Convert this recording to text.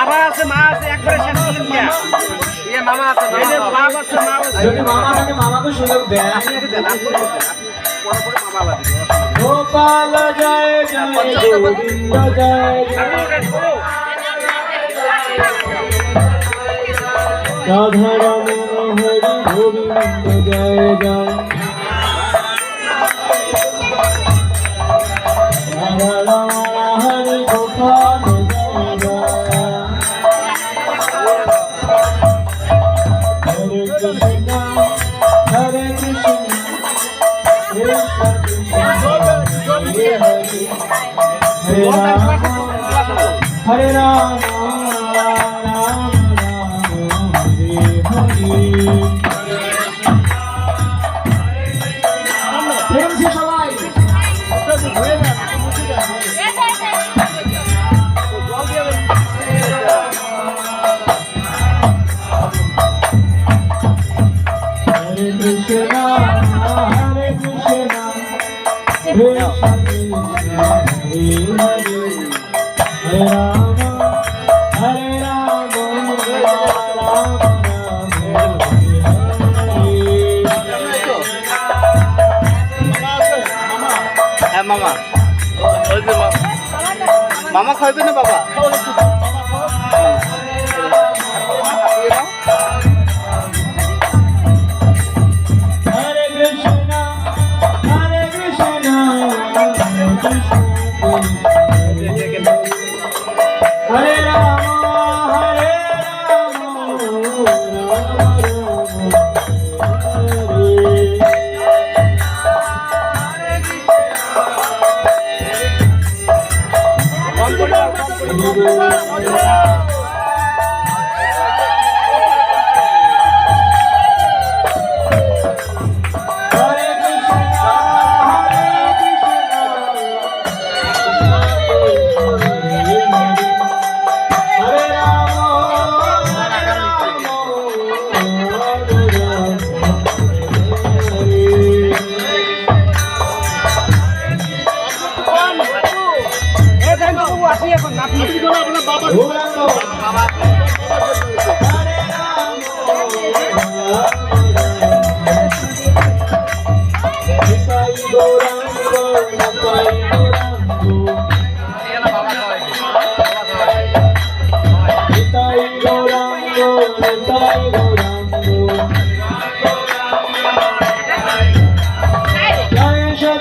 বাবা আছে মা আছে একবারে শেষ করলেন কি ইয়ে মামা আছে এই যে বাবা আছে মা আছে যদি মামা থাকে মামাকে সুযোগ দেন গোপাল জয় জয় গোবিন্দ জয় রাধারাম হরি গোবিন্দ জয় জয় রাধারাম হরি গোপাল জয় জয় হরে কৃষ্ণ হরে কৃষ্ণ हरे राम राम राम हरे प्रेम से सबाई हरे कृष्णा हरे कृष्णा हरे राम हरे राम राम হ্যাঁ মামা ওই যে মামা খাইবে না বাবা हरे कृष्णा हरे कृष्णा हरे राम Bye.